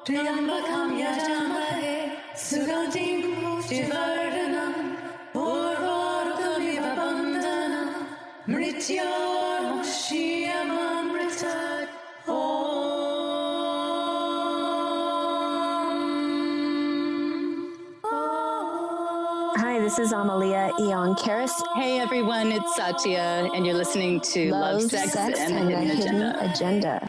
त्र्यम्बकं यजामहे सुगन्धिं पुष्टिवर्धनम् उर्वारुकमिव बन्धनम् मृत्योर्मुक्षीयमामृतात् Hi, this is Amelía Eon Karis. Hey everyone, it's Satya, and you're listening to Love, Sex, and the Hidden Agenda.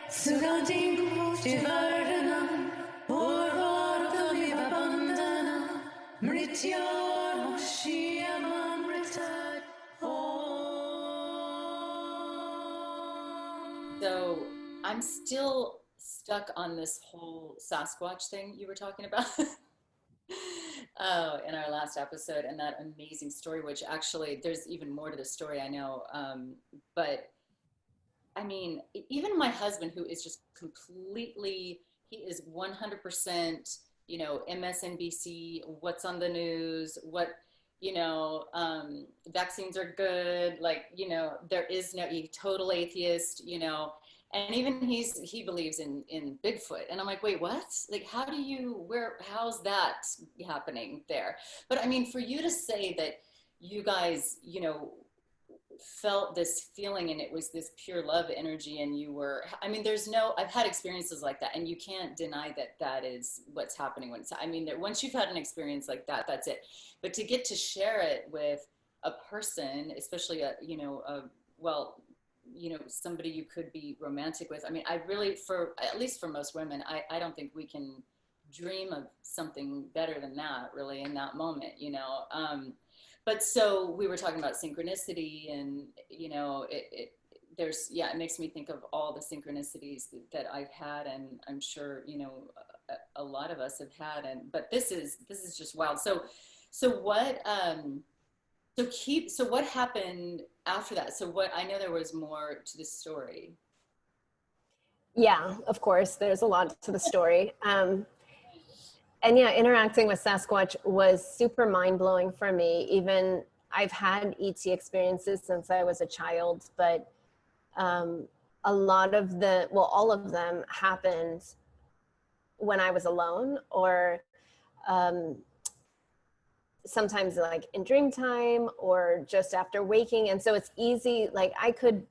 So I'm still stuck on this whole Sasquatch thing you were talking about in our last episode, and that amazing story, which actually there's even more to the story, I know. But I mean, even my husband, who is just completely, he is 100%, MSNBC, what's on the news, vaccines are good, there is no, total atheist, and even he believes in Bigfoot. And I'm like, wait, what? Like, how's that happening there? But I mean, for you to say that you guys, felt this feeling and it was this pure love energy, and I've had experiences like that, and you can't deny that is what's happening once you've had an experience like that, that's it. But to get to share it with a person, especially somebody you could be romantic with. I mean, I really, at least for most women, I don't think we can dream of something better than that, really, in that moment, But so we were talking about synchronicity, and, it makes me think of all the synchronicities that I've had, and I'm sure, a lot of us have had, but this is just wild. So what happened after that? I know there was more to the story. Yeah, of course, there's a lot to the story. And yeah, interacting with Sasquatch was super mind-blowing for me. Even I've had ET experiences since I was a child, but all of them happened when I was alone, or sometimes like in dream time or just after waking. And so it's easy, like I could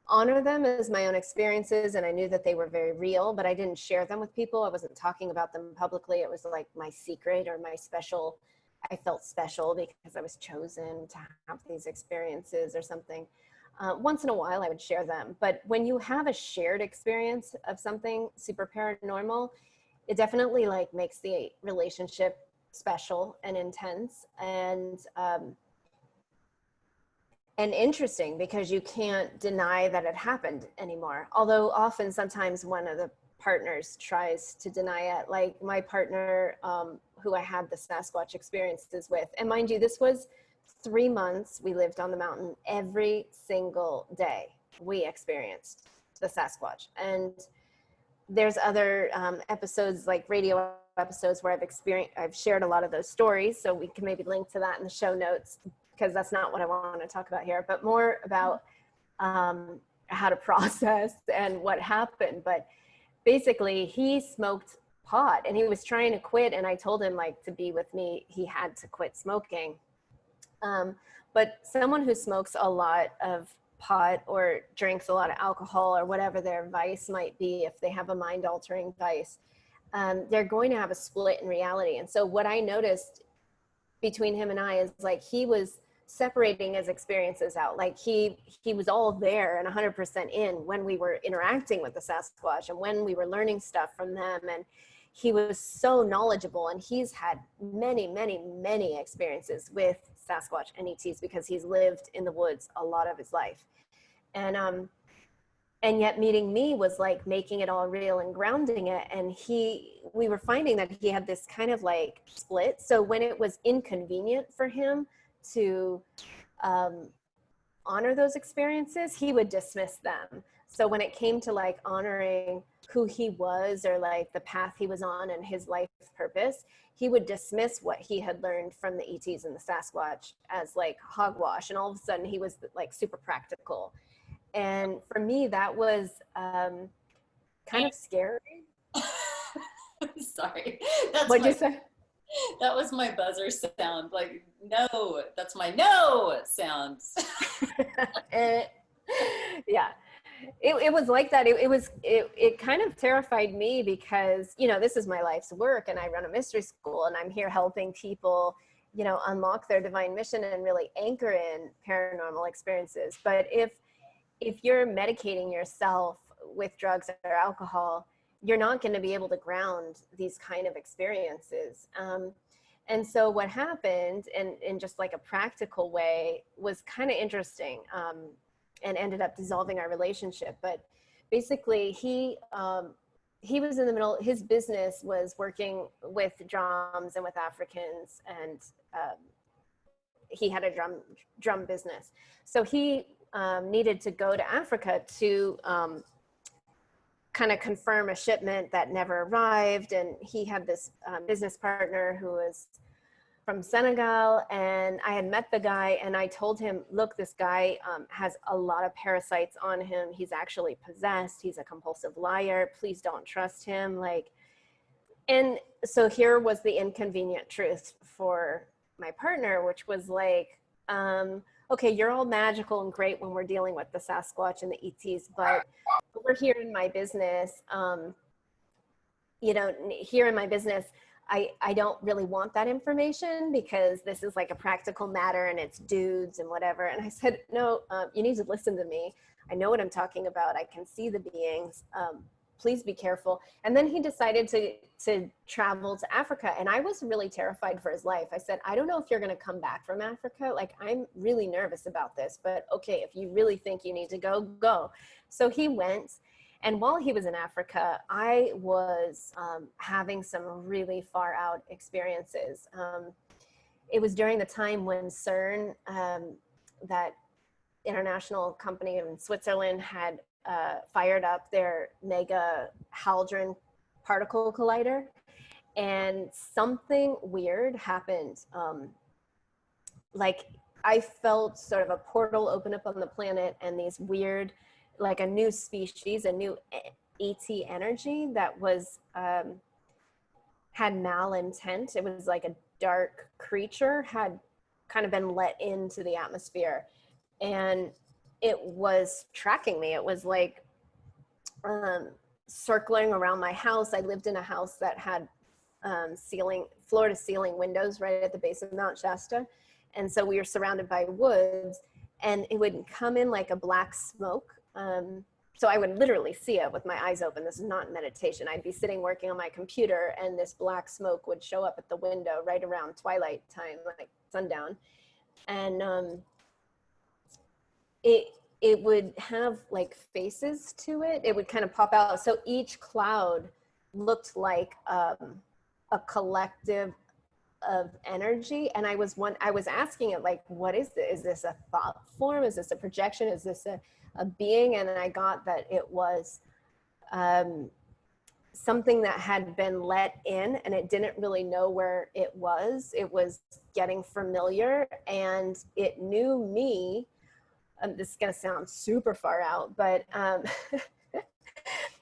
honor them as my own experiences, and I knew that they were very real, but I didn't share them with people. I wasn't talking about them publicly. It was like my secret or my special. I felt special because I was chosen to have these experiences or something. Once in a while I would share them, but when you have a shared experience of something super paranormal, it definitely like makes the relationship special and intense, and interesting, because you can't deny that it happened anymore. Although often, sometimes one of the partners tries to deny it. Like my partner, who I had the Sasquatch experiences with, and mind you, this was 3 months we lived on the mountain. Every single day we experienced the Sasquatch. And there's other episodes, like radio episodes, where I've shared a lot of those stories. So we can maybe link to that in the show notes, because that's not what I want to talk about here, but more about how to process and what happened. But basically he smoked pot and he was trying to quit. And I told him, like, to be with me, he had to quit smoking. But someone who smokes a lot of pot or drinks a lot of alcohol, or whatever their vice might be, if they have a mind altering vice, they're going to have a split in reality. And so what I noticed between him and I is, like, he was separating his experiences out. Like he was all there and 100% in when we were interacting with the Sasquatch and when we were learning stuff from them. And he was so knowledgeable, and he's had many, many, many experiences with Sasquatch and ETs because he's lived in the woods a lot of his life. And yet meeting me was like making it all real and grounding it. And we were finding that he had this kind of like split. So when it was inconvenient for him to honor those experiences, he would dismiss them. So when it came to like honoring who he was, or like the path he was on and his life purpose, he would dismiss what he had learned from the ETs and the Sasquatch as like hogwash. And all of a sudden he was like super practical. And for me, that was kind of scary. Sorry. That's What'd my, you say? that was my buzzer sound. Like, no, that's my no sound. Yeah, it was like that. It kind of terrified me because, you know, this is my life's work and I run a mystery school and I'm here helping people, you know, unlock their divine mission and really anchor in paranormal experiences. But if you're medicating yourself with drugs or alcohol, you're not going to be able to ground these kind of experiences. And so what happened, and in just like a practical way, was kind of interesting, and ended up dissolving our relationship. But basically, he was in the middle. His business was working with drums and with Africans, and he had a drum business. So he needed to go to Africa to kind of confirm a shipment that never arrived. And he had this business partner who was from Senegal, and I had met the guy and I told him, look, this guy has a lot of parasites on him. He's actually possessed. He's a compulsive liar. Please don't trust him. Like, and so here was the inconvenient truth for my partner, which was like, okay, you're all magical and great when we're dealing with the Sasquatch and the ETs, but over here in my business, you know, here in my business, I don't really want that information because this is like a practical matter and it's dudes and whatever. And I said, no, you need to listen to me. I know what I'm talking about. I can see the beings. Please be careful. And then he decided to travel to Africa. And I was really terrified for his life. I said, I don't know if you're going to come back from Africa. Like, I'm really nervous about this, but okay, if you really think you need to go, go. So he went. And while he was in Africa, I was having some really far out experiences. It was during the time when CERN, that international company in Switzerland, had fired up their mega hadron particle collider, and something weird happened. Like, I felt sort of a portal open up on the planet, and these weird, like a new species, a new ET energy that was had malintent. It was like a dark creature had kind of been let into the atmosphere, and it was tracking me. It was like circling around my house. I lived in a house that had floor to ceiling windows right at the base of Mount Shasta, and so we were surrounded by woods, and it would come in like a black smoke. So I would literally see it with my eyes open. This is not meditation. I'd be sitting working on my computer and this black smoke would show up at the window right around twilight time, like sundown. And it would have like faces to it. It would kind of pop out. So each cloud looked like a collective of energy. And I was asking it, like, what is this? Is this a thought form? Is this a projection? Is this a being? And I got that it was something that had been let in, and it didn't really know where it was. It was getting familiar, and it knew me. This is going to sound super far out, but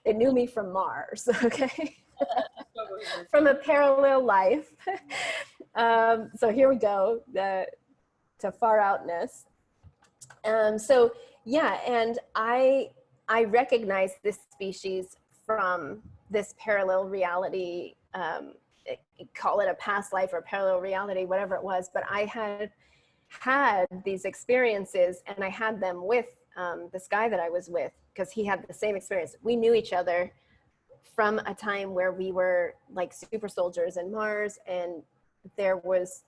it knew me from Mars, okay? From a parallel life. So here we go, to far outness. So yeah, and I recognized this species from this parallel reality, call it a past life or parallel reality, whatever it was, but I had these experiences, and I had them with this guy that I was with, because he had the same experience. We knew each other from a time where we were like super soldiers in Mars, and there was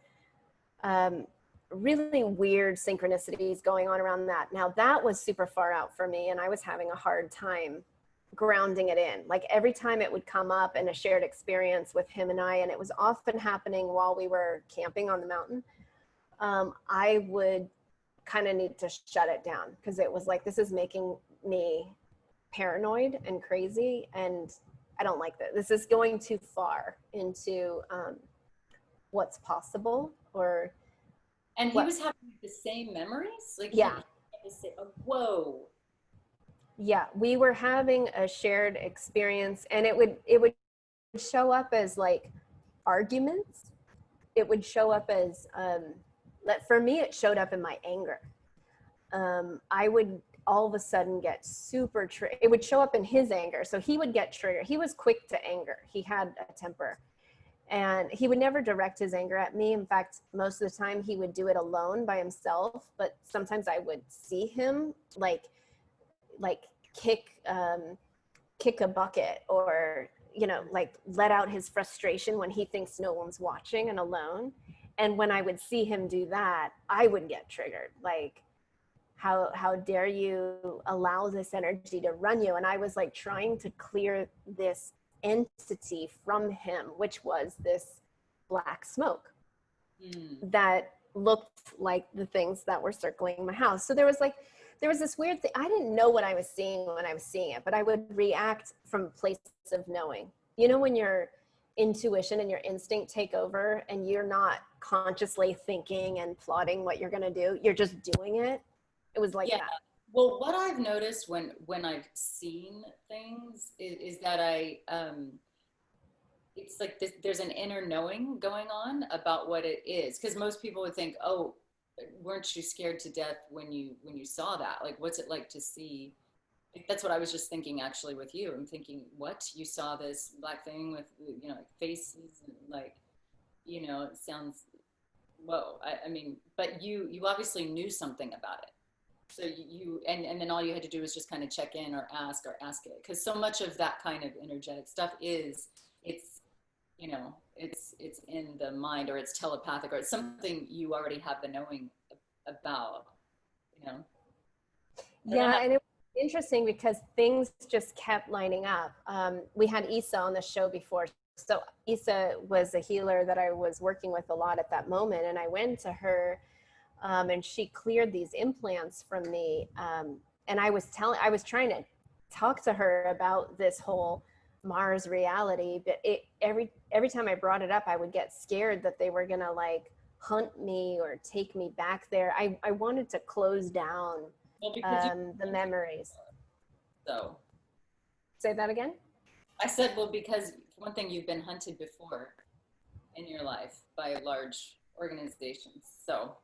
really weird synchronicities going on around that. Now that was super far out for me, and I was having a hard time grounding it in. Like, every time it would come up in a shared experience with him and I, and it was often happening while we were camping on the mountain, I would kind of need to shut it down, because it was like, this is making me paranoid and crazy, and I don't like that. This is going too far into what's possible. Or And he was having the same memories? Like, yeah. He say, oh, whoa. Yeah, we were having a shared experience, and it would show up as like arguments. It would show up as, for me, it showed up in my anger. I would all of a sudden get super it would show up in his anger. So he would get triggered. He was quick to anger. He had a temper, and he would never direct his anger at me. In fact, most of the time he would do it alone by himself, but sometimes I would see him like kick a bucket, or, you know, like let out his frustration when he thinks no one's watching and alone. And when I would see him do that, I would get triggered. Like, how dare you allow this energy to run you? And I was like trying to clear this entity from him, which was this black smoke that looked like the things that were circling my house. So there was this weird thing. I didn't know what I was seeing when I was seeing it, but I would react from a place of knowing. You know, when your intuition and your instinct take over and you're not consciously thinking and plotting what you're going to do, you're just doing it. It was like that. Well, what I've noticed when I've seen things is that it's like there's an inner knowing going on about what it is. Because most people would think, oh, weren't you scared to death when you saw that? Like, what's it like to see? That's what I was just thinking actually with you. I'm thinking, what? You saw this black thing with, you know, like faces and like, you know, it sounds, whoa. I mean, but you obviously knew something about it. So and then all you had to do was just kind of check in or ask it. Because so much of that kind of energetic stuff it's you know, it's in the mind, or it's telepathic, or it's something you already have the knowing about, you know? Yeah, and it was interesting because things just kept lining up. We had Isa on the show before. So Isa was a healer that I was working with a lot at that moment. And I went to her and she cleared these implants from me. And I was trying to talk to her about this whole Mars reality, but every time I brought it up, I would get scared that they were gonna like hunt me or take me back there. I wanted to close down the memories. So say that again. I said, well, because one thing, you've been hunted before in your life by large organizations, so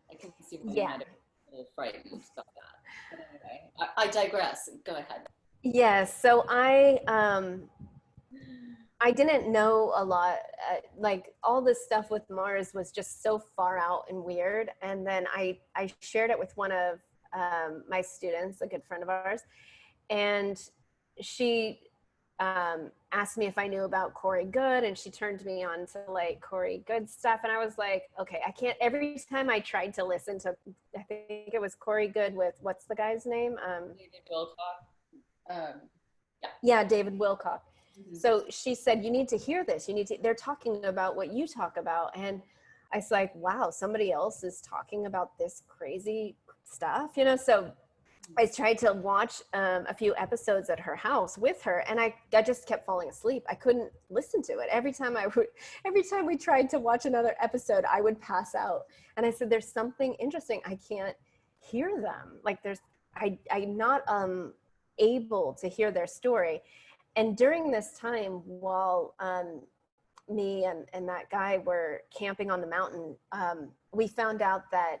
I can see why you might have been a little frightened about that. But anyway, I digress. Go ahead. Yes. So I didn't know a lot. Like all this stuff with Mars was just so far out and weird. And then I shared it with one of my students, a good friend of ours, and she asked me if I knew about Corey Good, and she turned me on to like Corey Good stuff. And I was like, okay, I can't. Every time I tried to listen to, I think it was Corey Good with, what's the guy's name? David Wilcock. David Wilcock. Mm-hmm. So she said, you need to hear this. They're talking about what you talk about. And I was like, wow, somebody else is talking about this crazy stuff, you know? So I tried to watch a few episodes at her house with her, and I just kept falling asleep. I couldn't listen to it. Every time we tried to watch another episode, I would pass out. And I said, there's something interesting. I can't hear them. Like I'm not able to hear their story. And during this time, while me and that guy were camping on the mountain, we found out that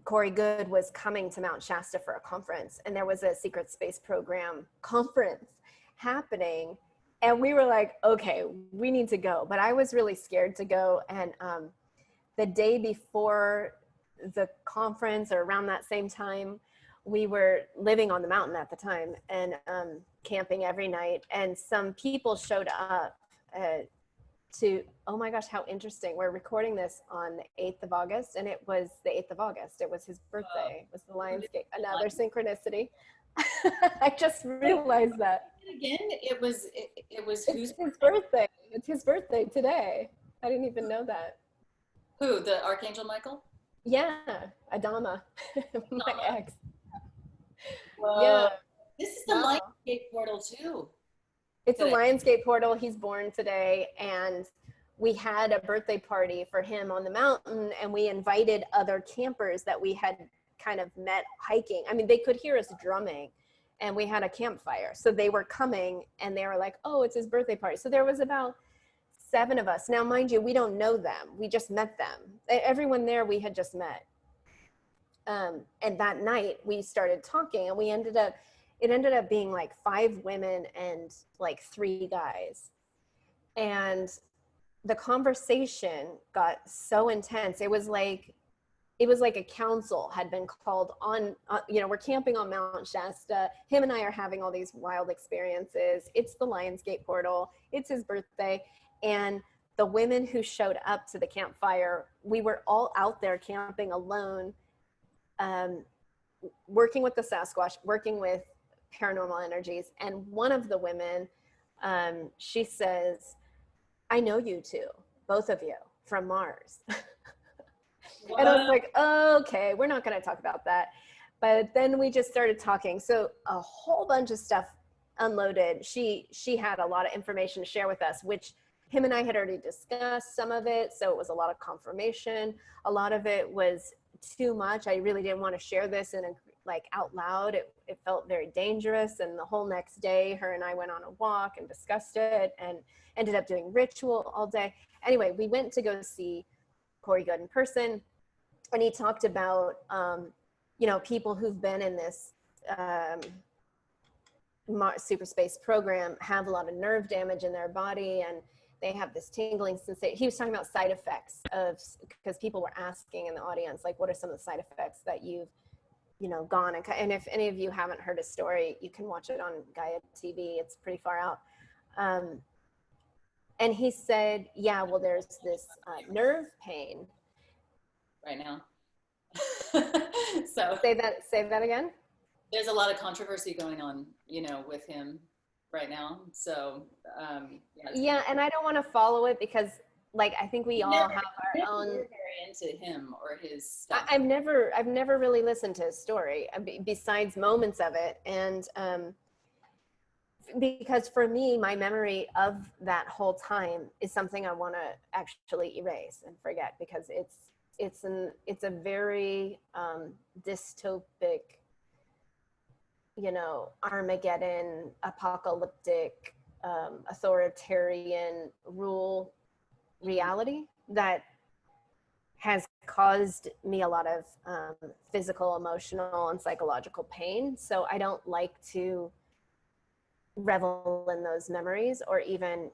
Corey Good was coming to Mount Shasta for a conference, and there was a secret space program conference happening. And we were like, okay, we need to go. But I was really scared to go. And the day before the conference, or around that same time, we were living on the mountain at the time and camping every night. And some people showed up oh my gosh, how interesting. We're recording this on the 8th of August, and it was the 8th of August. It was his birthday. It was the Lionsgate. Another synchronicity. I just realized that. Again, it was his birthday. It's his birthday today. I didn't even know that. Who, the Archangel Michael? Yeah, Adama, my ex. Whoa. Yeah. This is the Lionsgate portal too. It's a Lionsgate portal. He's born today, and we had a birthday party for him on the mountain, and we invited other campers that we had kind of met hiking. I mean, they could hear us drumming, and we had a campfire. So they were coming and they were like, oh, it's his birthday party. So there was about 7 of us. Now, mind you, we don't know them. We just met them. Everyone there we had just met. And that night we started talking, and it ended up being like 5 women and like 3 guys. And the conversation got so intense. It was like a council had been called on, we're camping on Mount Shasta. Him and I are having all these wild experiences. It's the Lionsgate portal. It's his birthday. And the women who showed up to the campfire, we were all out there camping alone, working with the Sasquatch, working with paranormal energies. And one of the women, she says, I know you two, both of you, from Mars. And I was like, okay, we're not going to talk about that. But then we just started talking. So a whole bunch of stuff unloaded. She had a lot of information to share with us, which him and I had already discussed some of it. So it was a lot of confirmation. A lot of it was too much. I really didn't want to share this out loud. It felt very dangerous. And the whole next day, her and I went on a walk and discussed it and ended up doing ritual all day. Anyway, we went to go see Corey Good in person. And he talked about, people who've been in this super space program have a lot of nerve damage in their body, and they have this tingling sensation. He was talking about side effects because people were asking in the audience, like, what are some of the side effects that you've, gone? And if any of you haven't heard his story, you can watch it on Gaia TV. It's pretty far out. And he said, yeah, well, there's this nerve pain. Right now. So say that again. There's a lot of controversy going on, with him right now. So yeah, and I don't want to follow it because, I think we all have our own. Very into him or his stuff. I've never really listened to his story besides moments of it, and because for me, my memory of that whole time is something I want to actually erase and forget, because it's a very dystopic, Armageddon, apocalyptic, authoritarian rule reality that has caused me a lot of physical, emotional, and psychological pain. So I don't like to revel in those memories or even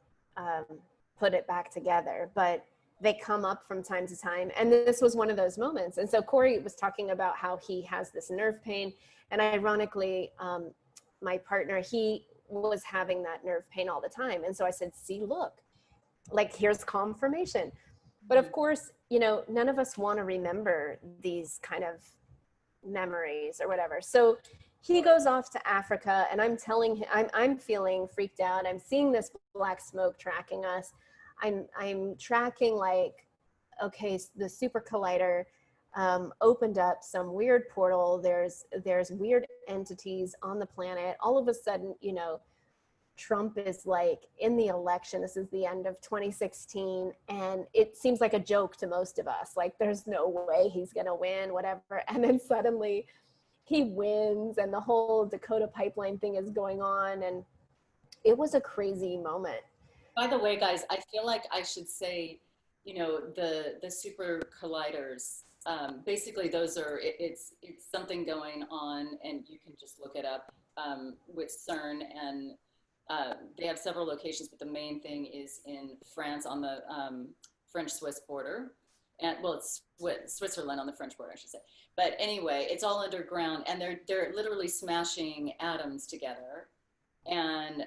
put it back together, but they come up from time to time. And this was one of those moments. And so Corey was talking about how he has this nerve pain. And ironically, my partner, he was having that nerve pain all the time. And so I said, see, look, here's confirmation. But of course, none of us want to remember these kind of memories or whatever. So he goes off to Africa, and I'm telling him, I'm feeling freaked out. I'm seeing this black smoke tracking us. I'm tracking okay, the super collider opened up some weird portal. There's weird entities on the planet. All of a sudden, Trump is in the election. This is the end of 2016. And it seems like a joke to most of us. There's no way he's going to win, whatever. And then suddenly he wins, and the whole Dakota pipeline thing is going on. And it was a crazy moment. By the way, guys, I feel like I should say, the super colliders, basically those are, it's something going on, and you can just look it up with CERN, and they have several locations, but the main thing is in France on the French-Swiss border. And well, it's Switzerland on the French border, I should say. But anyway, it's all underground, and they're literally smashing atoms together. And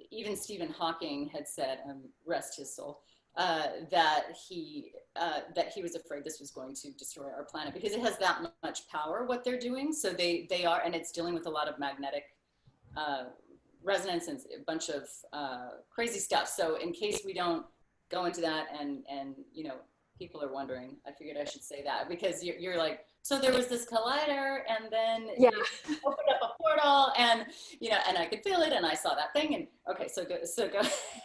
even Stephen Hawking had said, rest his soul, that he was afraid this was going to destroy our planet because it has that much power, what they're doing. So they are, and it's dealing with a lot of magnetic resonance and a bunch of crazy stuff. So in case we don't go into that, and people are wondering, I figured I should say that, because you're like, so there was this collider, and then yeah, you opened up a portal, and and I could feel it, and I saw that thing, and okay, so go.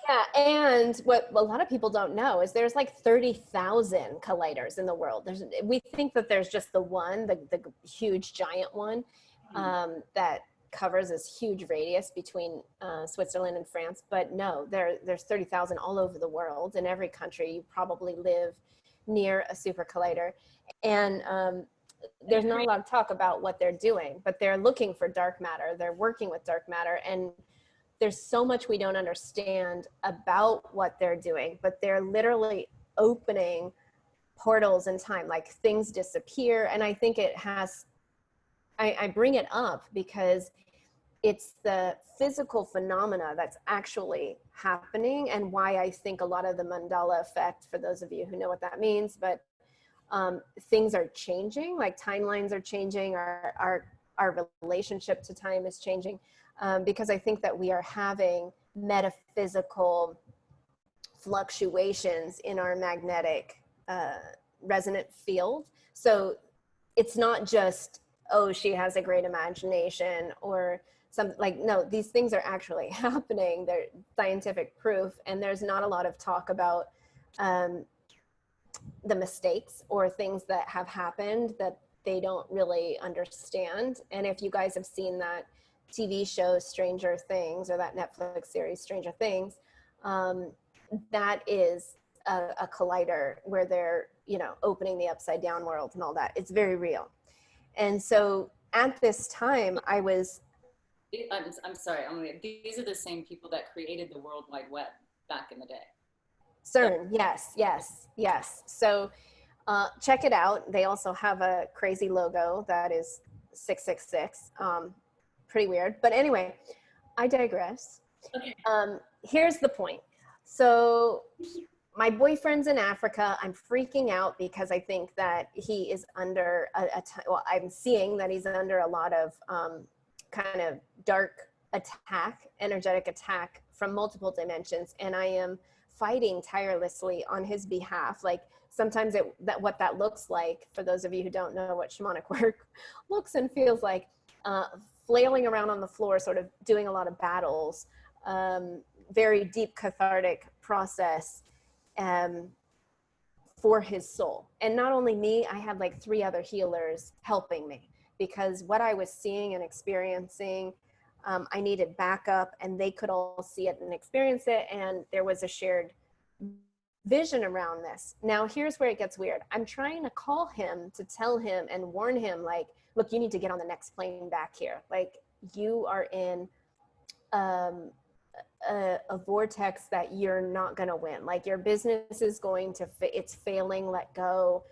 Yeah, and what a lot of people don't know is there's 30,000 colliders in the world. We think that there's just the one, the huge giant one, that covers this huge radius between Switzerland and France. But no, there's 30,000 all over the world. In every country, you probably live near a super collider. And there's not a lot of talk about what they're doing, but they're looking for dark matter. They're working with dark matter. And there's so much we don't understand about what they're doing, but they're literally opening portals in time, like things disappear. And I think it has, I bring it up because it's the physical phenomena that's actually happening, and why I think a lot of the Mandela effect, for those of you who know what that means, but things are changing, like timelines are changing, our relationship to time is changing, because I think that we are having metaphysical fluctuations in our magnetic resonant field. So it's not just, oh, she has a great imagination or something, like, no, these things are actually happening. They're scientific proof, and there's not a lot of talk about the mistakes or things that have happened that they don't really understand. And if you guys have seen that TV show Stranger Things, or that Netflix series Stranger Things, that is a collider where they're, you know, opening the upside down world and all that. It's very real. And so at this time I was, I'm sorry, these are the same people that created the World Wide Web back in the day. CERN, yes. So check it out. They also have a crazy logo that is 666. Pretty weird. But anyway, I digress. Okay. Here's the point. So my boyfriend's in Africa. I'm freaking out because I think that he is under well, I'm seeing that he's under a lot of kind of dark attack, energetic attack from multiple dimensions. And I am fighting tirelessly on his behalf. Like sometimes what that looks like, for those of you who don't know what shamanic work looks and feels like, flailing around on the floor, sort of doing a lot of battles, very deep cathartic process for his soul. And not only me, I had like 3 other healers helping me, because what I was seeing and experiencing, I needed backup, and they could all see it and experience it. And there was a shared vision around this. Now, here's where it gets weird. I'm trying to call him to tell him and warn him, like, look, you need to get on the next plane back here. Like, you are in a vortex that you're not going to win. Like, your business is going to, it's failing, let go.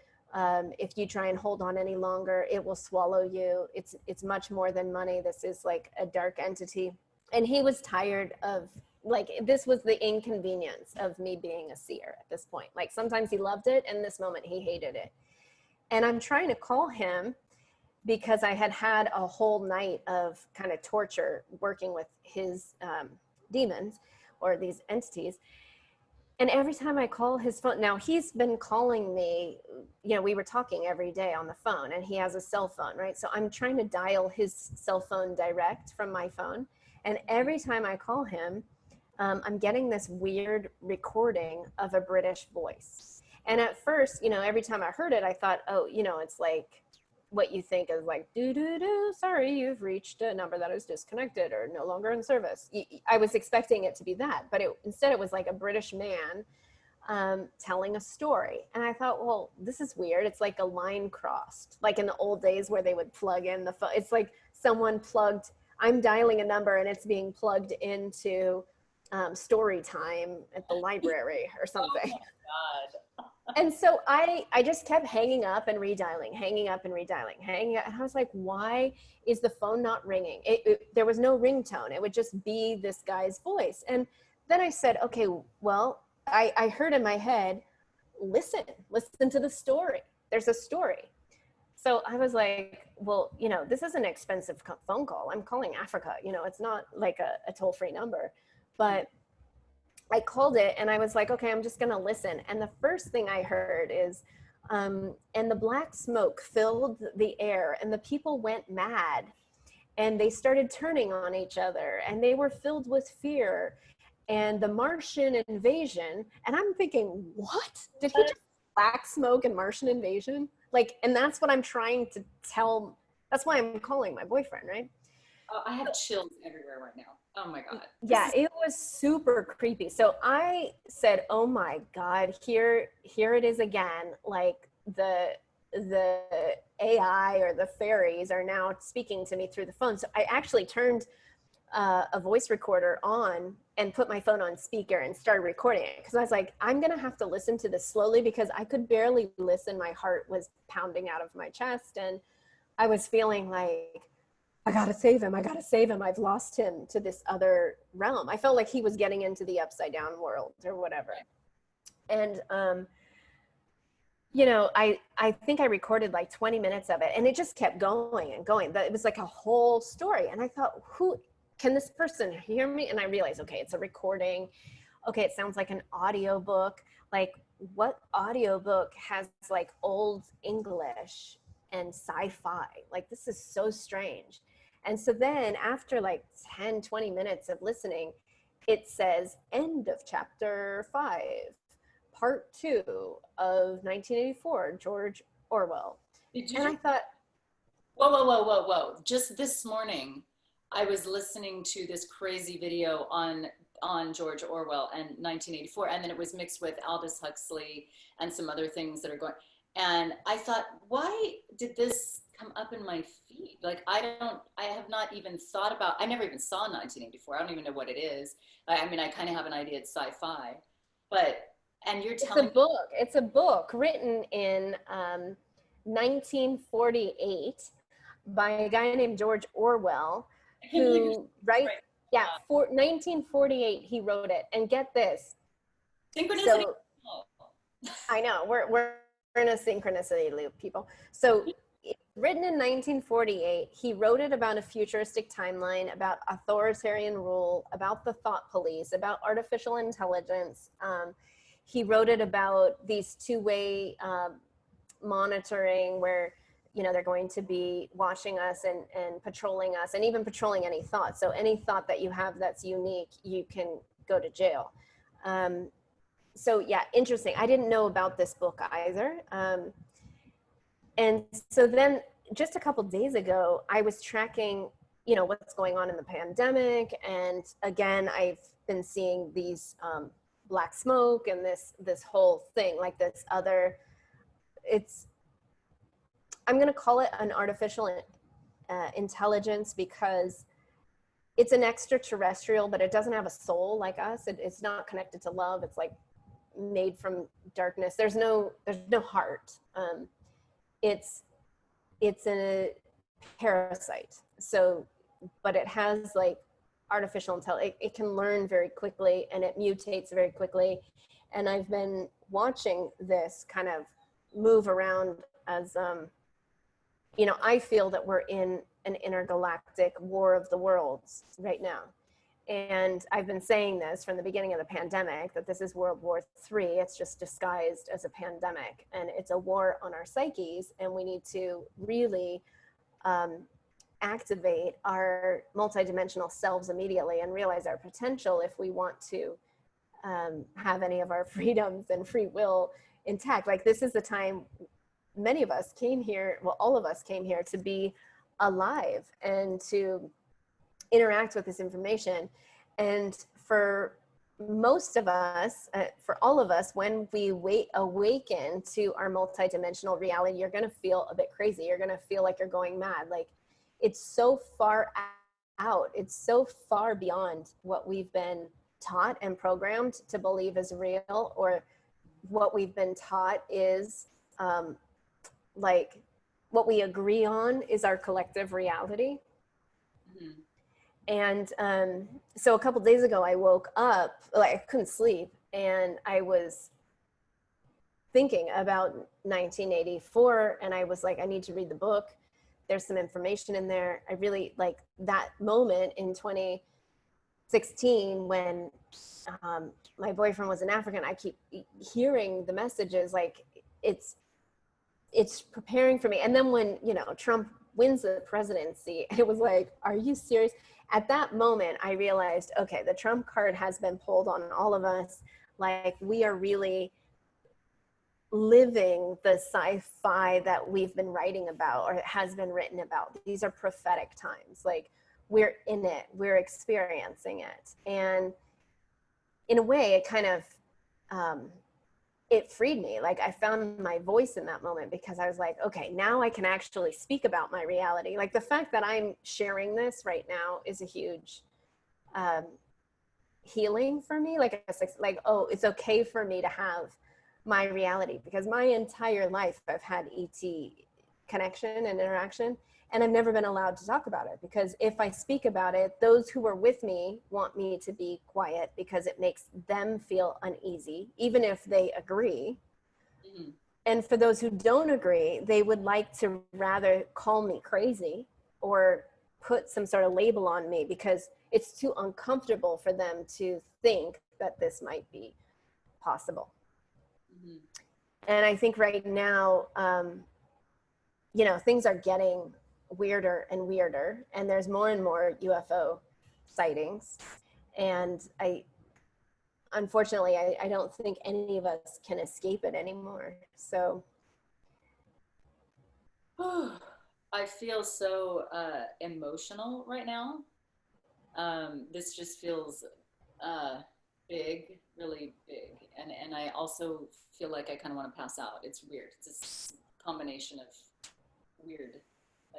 If you try and hold on any longer, it will swallow you. It's much more than money. This is like a dark entity. And he was tired of, like, this was the inconvenience of me being a seer at this point. Like, sometimes he loved it, and this moment he hated it. And I'm trying to call him because I had had a whole night of kind of torture working with his demons, or these entities. And every time I call his phone, now he's been calling me, you know, we were talking every day on the phone, and he has a cell phone, right? So I'm trying to dial his cell phone direct from my phone. And every time I call him, I'm getting this weird recording of a British voice. And at first, you know, every time I heard it, I thought, oh, you know, it's like what you think is like, sorry, you've reached a number that is disconnected or no longer in service. I was expecting it to be that, but instead it was like a British man telling a story. And I thought, well, this is weird. It's like a line crossed, like in the old days where they would plug in the phone. It's like someone plugged, I'm dialing a number and it's being plugged into story time at the library or something. Oh my God. And so I just kept hanging up and redialing, hanging up and redialing, hanging up. And I was like, why is the phone not ringing? There was no ringtone. It would just be this guy's voice. And then I said, okay, well, I heard in my head, listen to the story. There's a story. So I was like, well, you know, this is an expensive phone call. I'm calling Africa. You know, it's not like a toll-free number. But I called it and I was like, okay, I'm just going to listen. And the first thing I heard is, and the black smoke filled the air and the people went mad and they started turning on each other and they were filled with fear and the Martian invasion. And I'm thinking, what? Did he just black smoke and Martian invasion? Like, and that's what I'm trying to tell That's why I'm calling my boyfriend, right? Oh, I have chills everywhere right now. Oh my God. Yeah, it was super creepy. So I said, "Oh my God, here it is again. Like the AI or the fairies are now speaking to me through the phone." So I actually turned a voice recorder on and put my phone on speaker and started recording it, because I was like, I'm gonna have to listen to this slowly because I could barely listen. My heart was pounding out of my chest, and I was feeling like, I gotta save him. I gotta save him. I've lost him to this other realm. I felt like he was getting into the upside down world or whatever. And I think I recorded like 20 minutes of it, and it just kept going and going. But it was like a whole story. And I thought, who can this person hear me? And I realized, okay, it's a recording. Okay, it sounds like an audiobook. Like, what audiobook has like old English and sci-fi? Like, this is so strange. And so then after like 10, 20 minutes of listening, it says end of chapter 5, part 2 of 1984, George Orwell. And I thought, whoa. Just this morning, I was listening to this crazy video on George Orwell and 1984, and then it was mixed with Aldous Huxley and some other things that are going. And I thought, why did this come up in my feed? Like, I have not even thought about, I never even saw 1984. I don't even know what it is. I mean, I kind of have an idea it's sci-fi, but, and you're telling me. It's a book written in 1948 by a guy named George Orwell, who, right? Yeah, 1948 he wrote it. And get this. Synchronicity. So, I know, we're in a synchronicity loop, people. So written in 1948, he wrote it about a futuristic timeline, about authoritarian rule, about the thought police, about artificial intelligence. He wrote it about these two-way monitoring where, they're going to be watching us and patrolling us, and even patrolling any thoughts. So any thought that you have that's unique, you can go to jail. So yeah, interesting. I didn't know about this book either. And so then just a couple days ago, I was tracking, what's going on in the pandemic. And again, I've been seeing these black smoke and this whole thing, like this other, I'm going to call it an artificial intelligence, because it's an extraterrestrial, but it doesn't have a soul like us. It's not connected to love. It's like made from darkness. There's no heart. It's a parasite. So, but it has like artificial intelligence. It can learn very quickly, and it mutates very quickly. And I've been watching this kind of move around as, I feel that we're in an intergalactic war of the worlds right now. And I've been saying this from the beginning of the pandemic, that this is World War III. It's just disguised as a pandemic, and it's a war on our psyches. And we need to really activate our multidimensional selves immediately and realize our potential if we want to have any of our freedoms and free will intact. Like, this is the time many of us came here, well, all of us came here to be alive and to interact with this information. And for most of us, for all of us, when we awaken to our multidimensional reality, you're going to feel a bit crazy. You're going to feel like you're going mad. Like, it's so far out. It's so far beyond what we've been taught and programmed to believe is real, or what we've been taught is like what we agree on is our collective reality. Mm-hmm. And so a couple days ago, I woke up, like I couldn't sleep, and I was thinking about 1984, and I was like, I need to read the book. There's some information in there. I really like that moment in 2016 when my boyfriend was in Africa, and I keep hearing the messages, like it's preparing for me. And then when, Trump wins the presidency, it was like, are you serious? At that moment, I realized, okay, the Trump card has been pulled on all of us. Like, we are really living the sci-fi that we've been writing about or has been written about. These are prophetic times. Like, we're in it, we're experiencing it. And in a way, it kind of, it freed me. Like, I found my voice in that moment, because I was like, okay, now I can actually speak about my reality. Like, the fact that I'm sharing this right now is a huge healing for me. Like, oh, it's okay for me to have my reality, because my entire life I've had ET connection and interaction, and I've never been allowed to talk about it, because if I speak about it, those who are with me want me to be quiet, because it makes them feel uneasy, even if they agree. Mm-hmm. And for those who don't agree, they would like to rather call me crazy or put some sort of label on me, because it's too uncomfortable for them to think that this might be possible. Mm-hmm. And I think right now, things are getting weirder and weirder, and there's more and more UFO sightings. And unfortunately, I don't think any of us can escape it anymore. So. I feel so emotional right now. This just feels big, really big. And I also feel like I kind of want to pass out. It's weird. It's a combination of weird.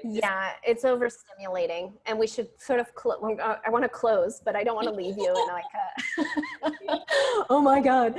Yeah, it's overstimulating, and we should sort of I want to close, but I don't want to leave you in like oh my God.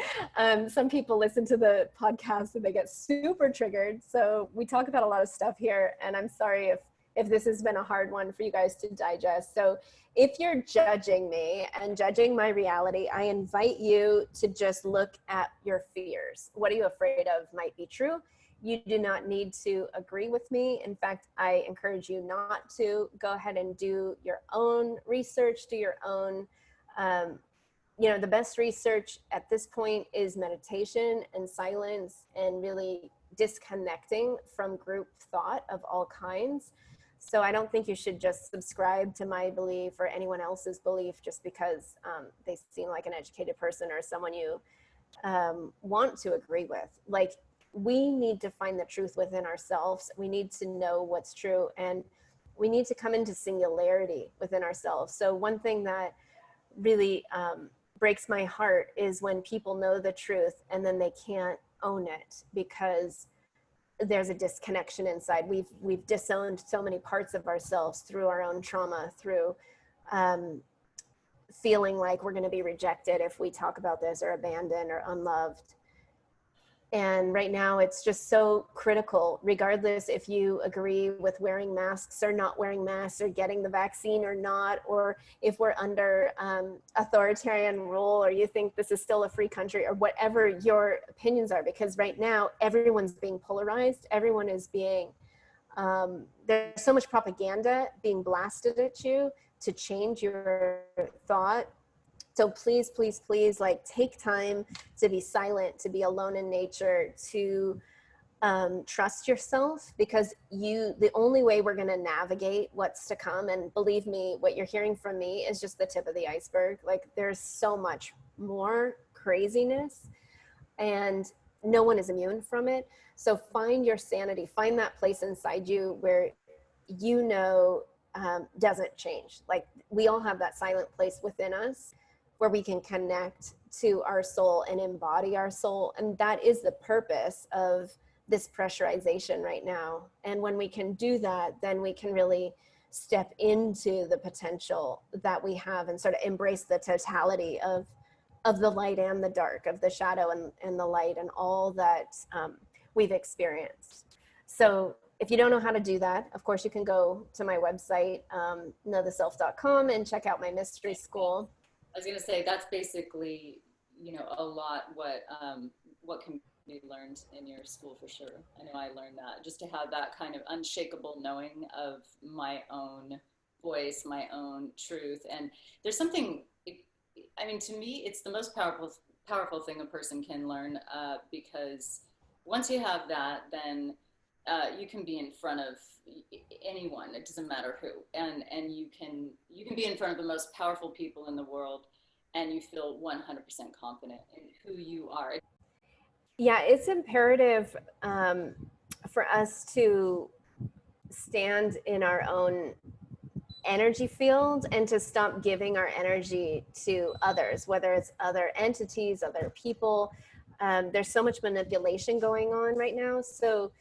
Some people listen to the podcast and they get super triggered. So we talk about a lot of stuff here, and I'm sorry if this has been a hard one for you guys to digest. So if you're judging me and judging my reality, I invite you to just look at your fears. What are you afraid of might be true. You do not need to agree with me. In fact, I encourage you not to. Go ahead and do your own research, do your own, the best research at this point is meditation and silence, and really disconnecting from group thought of all kinds. So I don't think you should just subscribe to my belief or anyone else's belief just because they seem like an educated person or someone you want to agree with. Like, we need to find the truth within ourselves. We need to know what's true, and we need to come into singularity within ourselves. So one thing that really breaks my heart is when people know the truth and then they can't own it because there's a disconnection inside. We've disowned so many parts of ourselves through our own trauma, through feeling like we're going to be rejected if we talk about this, or abandoned or unloved. And right now it's just so critical, regardless if you agree with wearing masks or not wearing masks, or getting the vaccine or not, or if we're under authoritarian rule, or you think this is still a free country, or whatever your opinions are, because right now everyone's being polarized. Everyone is being, there's so much propaganda being blasted at you to change your thought. So please, please, please, like, take time to be silent, to be alone in nature, to trust yourself, because the only way we're going to navigate what's to come, and believe me, what you're hearing from me is just the tip of the iceberg. Like, there's so much more craziness, and no one is immune from it. So find your sanity, find that place inside you where doesn't change. Like, we all have that silent place within us where we can connect to our soul and embody our soul. And that is the purpose of this pressurization right now. And when we can do that, then we can really step into the potential that we have and sort of embrace the totality of the light and the dark, of the shadow and the light, and all that we've experienced. So if you don't know how to do that, of course, you can go to my website, knowtheself.com, and check out my mystery school. I was going to say, that's basically, a lot what can be learned in your school, for sure. I know I learned that, just to have that kind of unshakable knowing of my own voice, my own truth. And there's something, to me, it's the most powerful thing a person can learn, because once you have that, then you can be in front of anyone. It doesn't matter who, and you can be in front of the most powerful people in the world, and you feel 100% confident in who you are. Yeah, it's imperative for us to stand in our own energy field and to stop giving our energy to others, whether it's other entities, other people. There's so much manipulation going on right now. So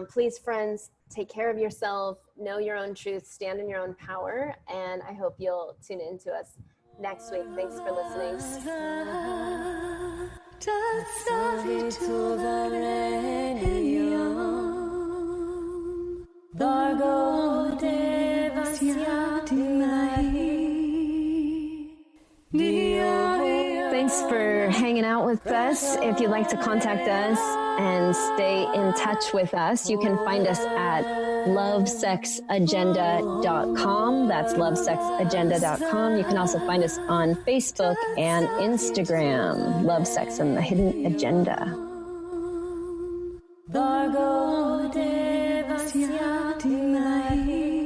please, friends, take care of yourself, know your own truth, stand in your own power. And I hope you'll tune in to us next week. Thanks for listening. Thanks for hanging out with us. If you'd like to contact us and stay in touch with us, you can find us at lovesexagenda.com. That's lovesexagenda.com. You can also find us on Facebook and Instagram, Love, Sex, and the Hidden Agenda. Bhargo devasya dhimahi